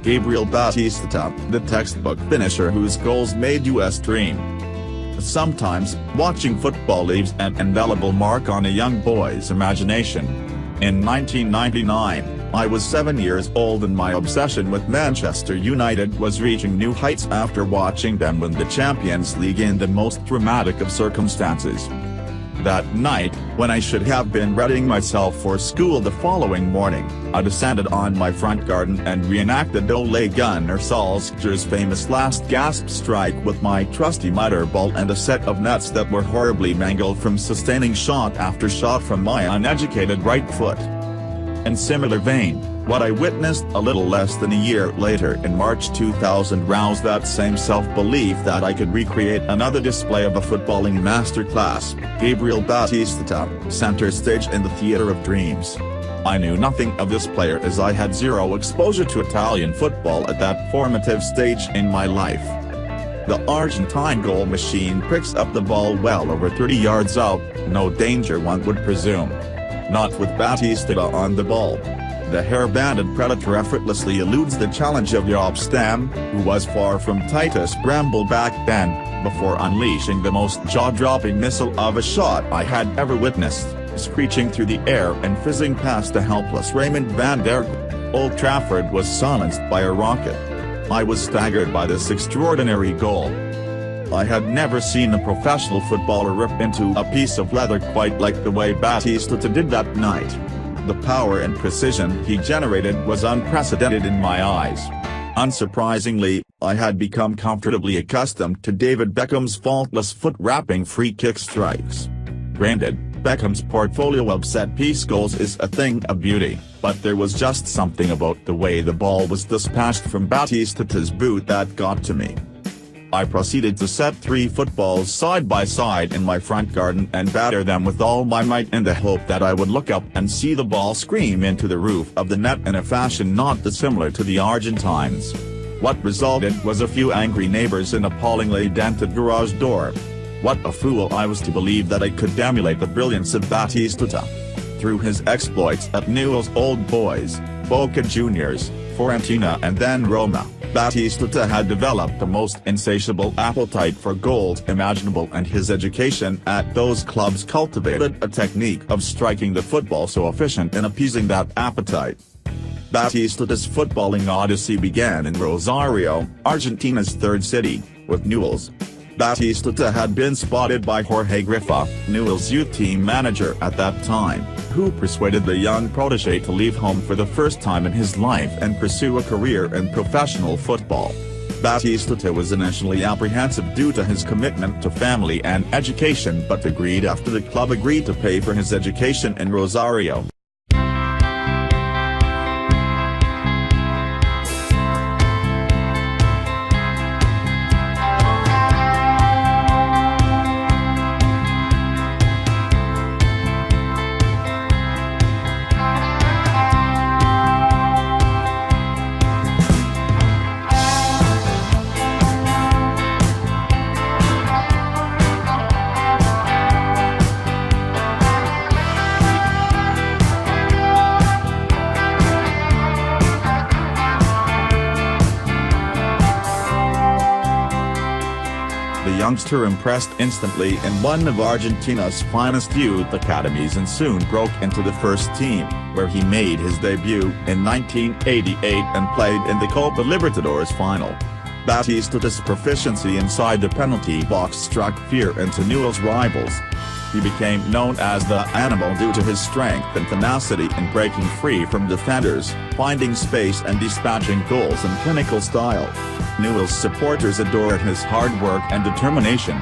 Gabriel Batistuta, the textbook finisher whose goals made us dream. Sometimes, watching football leaves an indelible mark on a young boy's imagination. In 1999, I was 7 years old and my obsession with Manchester United was reaching new heights after watching them win the Champions League in the most dramatic of circumstances. That night, when I should have been readying myself for school the following morning, I descended on my front garden and reenacted Ole Gunnar Solskjaer's famous last gasp strike with my trusty miter ball and a set of nets that were horribly mangled from sustaining shot after shot from my uneducated right foot. In similar vein, what I witnessed a little less than a year later in March 2000 roused that same self-belief that I could recreate another display of a footballing masterclass. Gabriel Batistuta, center stage in the theater of dreams. I knew nothing of this player as I had zero exposure to Italian football at that formative stage in my life. The Argentine goal machine picks up the ball well over 30 yards out, no danger one would presume. Not with Batistuta on the ball. The hair-banded predator effortlessly eludes the challenge of Job Stam, who was far from Titus Bramble back then, before unleashing the most jaw-dropping missile of a shot I had ever witnessed, screeching through the air and fizzing past the helpless Raymond van der Gt. Old Trafford was silenced by a rocket. I was staggered by this extraordinary goal. I had never seen a professional footballer rip into a piece of leather quite like the way Batistuta did that night. The power and precision he generated was unprecedented in my eyes. Unsurprisingly, I had become comfortably accustomed to David Beckham's faultless foot-wrapping free-kick strikes. Granted, Beckham's portfolio of set-piece goals is a thing of beauty, but there was just something about the way the ball was dispatched from Batistuta's boot that got to me. I proceeded to set 3 footballs side by side in my front garden and batter them with all my might in the hope that I would look up and see the ball scream into the roof of the net in a fashion not dissimilar to the Argentines. What resulted was a few angry neighbors and appallingly dented garage door. What a fool I was to believe that I could emulate the brilliance of Batistuta. Through his exploits at Newell's Old Boys, Boca Juniors, Fiorentina and then Roma, Batistuta had developed the most insatiable appetite for goals imaginable, and his education at those clubs cultivated a technique of striking the football so efficient in appeasing that appetite. Batistuta's footballing odyssey began in Rosario, Argentina's third city, with Newell's. Batistuta had been spotted by Jorge Griffa, Newell's youth team manager at that time, who persuaded the young protégé to leave home for the first time in his life and pursue a career in professional football. Batistuta was initially apprehensive due to his commitment to family and education but agreed after the club agreed to pay for his education in Rosario. The youngster impressed instantly in one of Argentina's finest youth academies and soon broke into the first team, where he made his debut in 1988 and played in the Copa Libertadores final. Batistuta's proficiency inside the penalty box struck fear into Newell's rivals. He became known as the Animal due to his strength and tenacity in breaking free from defenders, finding space and dispatching goals in clinical style. Newell's supporters adored his hard work and determination.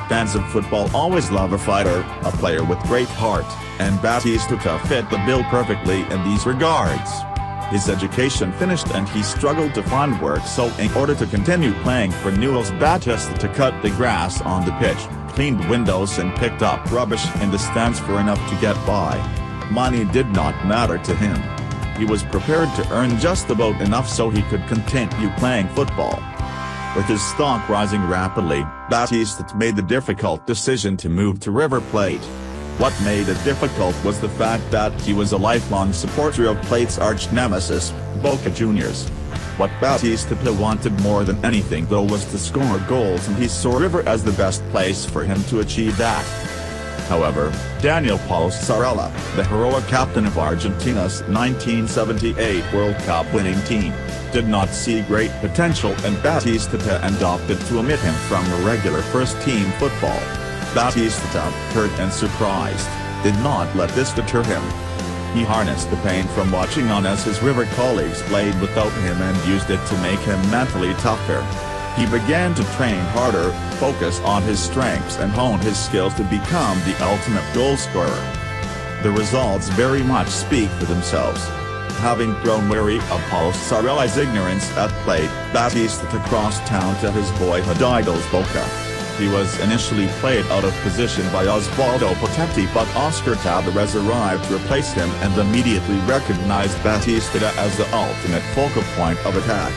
Fans of football always love a fighter, a player with great heart, and Batistuta fit the bill perfectly in these regards. His education finished and he struggled to find work, so in order to continue playing for Newell's, Batistuta cut the grass on the pitch, cleaned windows and picked up rubbish in the stands for enough to get by. Money did not matter to him. He was prepared to earn just about enough so he could continue playing football. With his stock rising rapidly, Batistuta made the difficult decision to move to River Plate. What made it difficult was the fact that he was a lifelong supporter of Plate's arch-nemesis, Boca Juniors. What Batistuta wanted more than anything though was to score goals, and he saw River as the best place for him to achieve that. However, Daniel Passarella, the heroic captain of Argentina's 1978 World Cup winning team, did not see great potential, and Batistuta opted to omit him from regular first-team football. Batistuta, hurt and surprised, did not let this deter him. He harnessed the pain from watching on as his River colleagues played without him and used it to make him mentally tougher. He began to train harder, focus on his strengths and hone his skills to become the ultimate goal scorer. The results very much speak for themselves. Having grown weary of Passarella's ignorance at play, Batistuta crossed town to his boyhood idol's Boca. He was initially played out of position by Osvaldo Potetti, but Oscar Tavares arrived to replace him and immediately recognized Batistuta as the ultimate focal point of attack.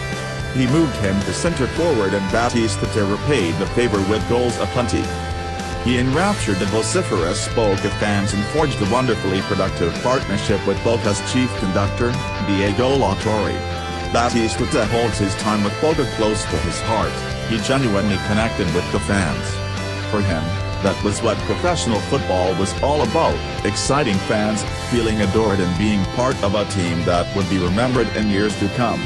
He moved him to center forward, and Batistuta repaid the favor with goals aplenty. He enraptured the vociferous Boca fans and forged a wonderfully productive partnership with Boca's chief conductor, Diego Latorre. Batistuta holds his time with Boca close to his heart. He genuinely connected with the fans. For him, that was what professional football was all about: exciting fans, feeling adored and being part of a team that would be remembered in years to come.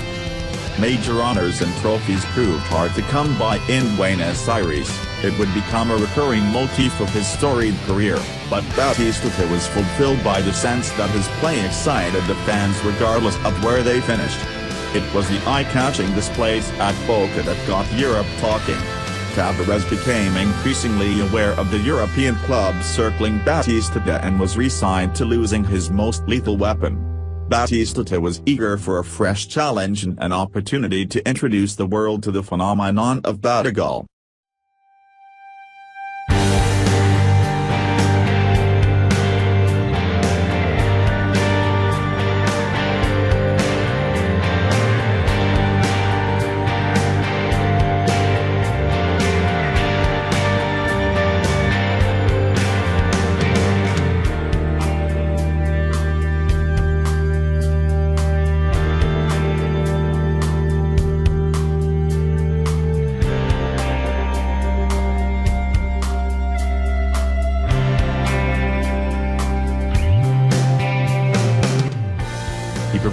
Major honors and trophies proved hard to come by in Buenos Aires. It would become a recurring motif of his storied career, but Batistuta was fulfilled by the sense that his play excited the fans regardless of where they finished. It was the eye-catching displays at Boca that got Europe talking. Tavares became increasingly aware of the European clubs circling Batistuta and was re-signed to losing his most lethal weapon. Batistuta was eager for a fresh challenge and an opportunity to introduce the world to the phenomenon of Batigol.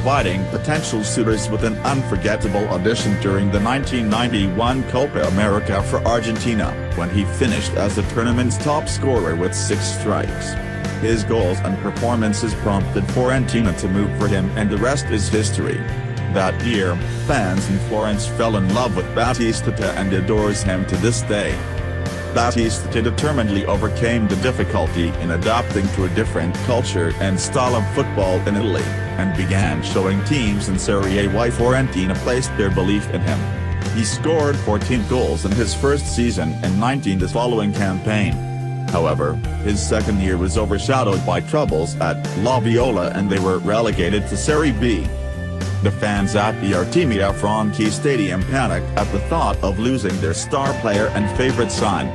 Providing potential suitors with an unforgettable audition during the 1991 Copa America for Argentina, when he finished as the tournament's top scorer with 6 strikes. His goals and performances prompted Fiorentina to move for him, and the rest is history. That year, fans in Florence fell in love with Batistuta and adores him to this day. Batistuta determinedly overcame the difficulty in adapting to a different culture and style of football in Italy, and began showing teams in Serie A why Fiorentina placed their belief in him. He scored 14 goals in his first season and 19 the following campaign. However, his second year was overshadowed by troubles at La Viola and they were relegated to Serie B. The fans at the Artemisia Franchi Stadium panicked at the thought of losing their star player and favorite son.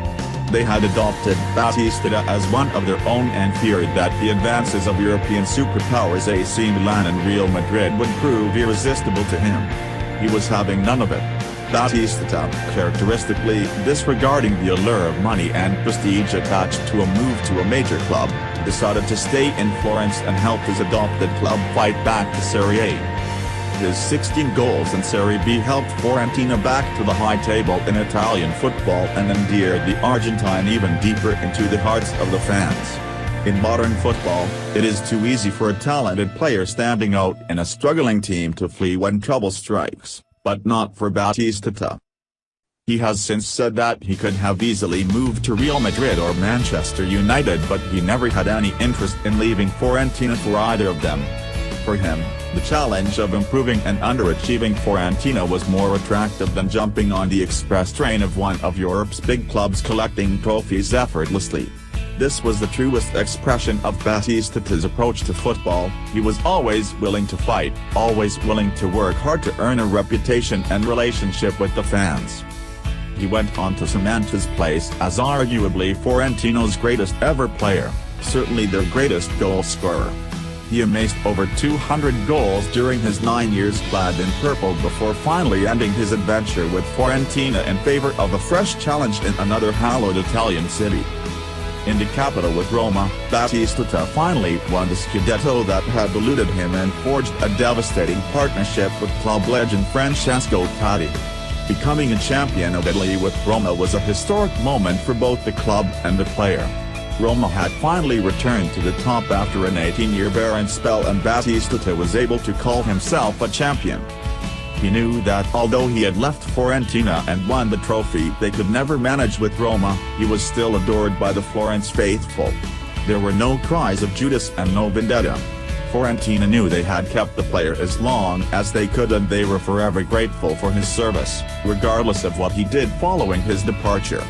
They had adopted Batistuta as one of their own and feared that the advances of European superpowers AC Milan and Real Madrid would prove irresistible to him. He was having none of it. Batistuta, characteristically disregarding the allure of money and prestige attached to a move to a major club, decided to stay in Florence and help his adopted club fight back to Serie A. His 16 goals in Serie B helped Fiorentina back to the high table in Italian football and endeared the Argentine even deeper into the hearts of the fans. In modern football, it is too easy for a talented player standing out in a struggling team to flee when trouble strikes, but not for Batistuta. He has since said that he could have easily moved to Real Madrid or Manchester United, but he never had any interest in leaving Fiorentina for either of them. For him, the challenge of improving and underachieving Fiorentina was more attractive than jumping on the express train of one of Europe's big clubs collecting trophies effortlessly. This was the truest expression of Batistuta's approach to football. He was always willing to fight, always willing to work hard to earn a reputation and relationship with the fans. He went on to cement his place as arguably Fiorentina's greatest ever player, certainly their greatest goal scorer. He amassed over 200 goals during his 9 years clad in purple before finally ending his adventure with Fiorentina in favor of a fresh challenge in another hallowed Italian city. In the capital with Roma, Batistuta finally won the Scudetto that had eluded him and forged a devastating partnership with club legend Francesco Totti. Becoming a champion of Italy with Roma was a historic moment for both the club and the player. Roma had finally returned to the top after an 18-year barren spell, and Batistuta was able to call himself a champion. He knew that although he had left Fiorentina and won the trophy they could never manage with Roma, he was still adored by the Florence faithful. There were no cries of Judas and no vendetta. Fiorentina knew they had kept the player as long as they could, and they were forever grateful for his service, regardless of what he did following his departure.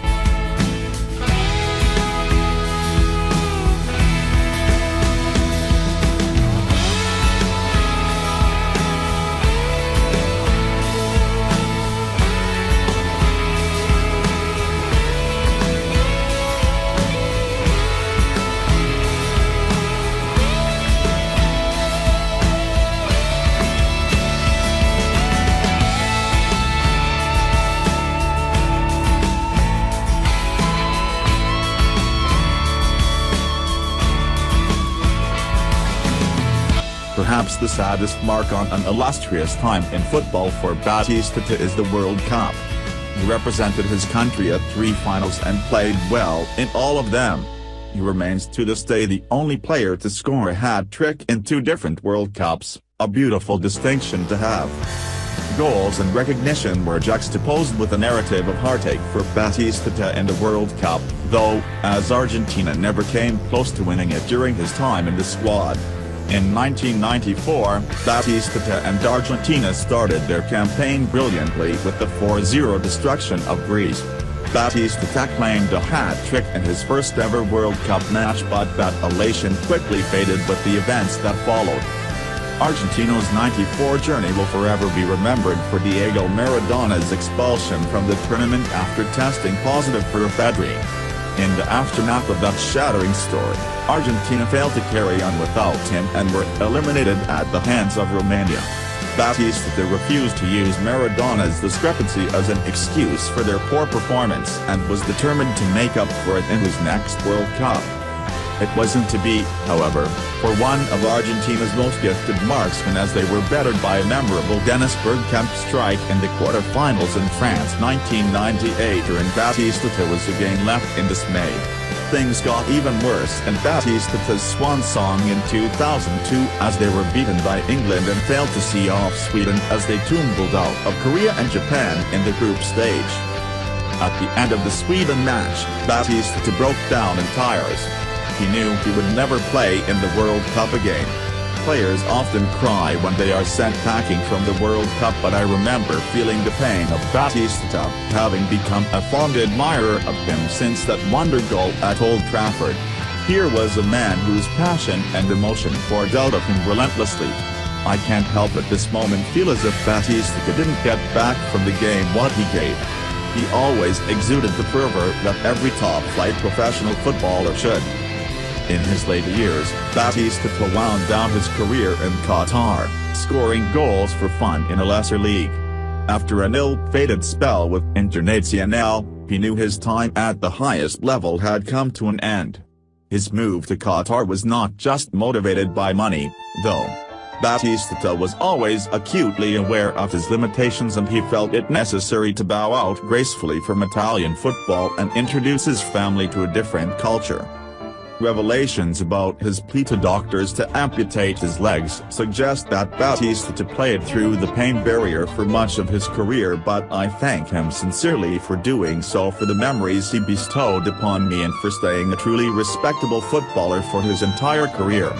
Perhaps the saddest mark on an illustrious time in football for Batistuta is the World Cup. He represented his country at 3 finals and played well in all of them. He remains to this day the only player to score a hat-trick in 2 different World Cups, a beautiful distinction to have. Goals and recognition were juxtaposed with a narrative of heartache for Batistuta in the World Cup, though, as Argentina never came close to winning it during his time in the squad. In 1994, Batistuta and Argentina started their campaign brilliantly with the 4-0 destruction of Greece. Batistuta claimed a hat-trick in his first ever World Cup match, but that elation quickly faded with the events that followed. Argentina's '94 journey will forever be remembered for Diego Maradona's expulsion from the tournament after testing positive for ephedrine. In the aftermath of that shattering story, Argentina failed to carry on without him and were eliminated at the hands of Romania. Batistuta refused to use Maradona's discrepancy as an excuse for their poor performance and was determined to make up for it in his next World Cup. It wasn't to be, however, for one of Argentina's most gifted marksmen, as they were bettered by a memorable Dennis Bergkamp strike in the quarter-finals in France 1998, and Batistuta was again left in dismay. Things got even worse in Batistuta's swan song in 2002 as they were beaten by England and failed to see off Sweden as they tumbled out of Korea and Japan in the group stage. At the end of the Sweden match, Batistuta broke down in tears. He knew he would never play in the World Cup again. Players often cry when they are sent packing from the World Cup, but I remember feeling the pain of Batistuta, having become a fond admirer of him since that wonder goal at Old Trafford. Here was a man whose passion and emotion poured out of him relentlessly. I can't help at this moment feel as if Batistuta didn't get back from the game what he gave. He always exuded the fervor that every top-flight professional footballer should. In his later years, Batistuta wound down his career in Qatar, scoring goals for fun in a lesser league. After an ill-fated spell with Internazionale, he knew his time at the highest level had come to an end. His move to Qatar was not just motivated by money, though. Batistuta was always acutely aware of his limitations, and he felt it necessary to bow out gracefully from Italian football and introduce his family to a different culture. Revelations about his plea to doctors to amputate his legs suggest that Batistuta played through the pain barrier for much of his career, but I thank him sincerely for doing so, for the memories he bestowed upon me, and for staying a truly respectable footballer for his entire career.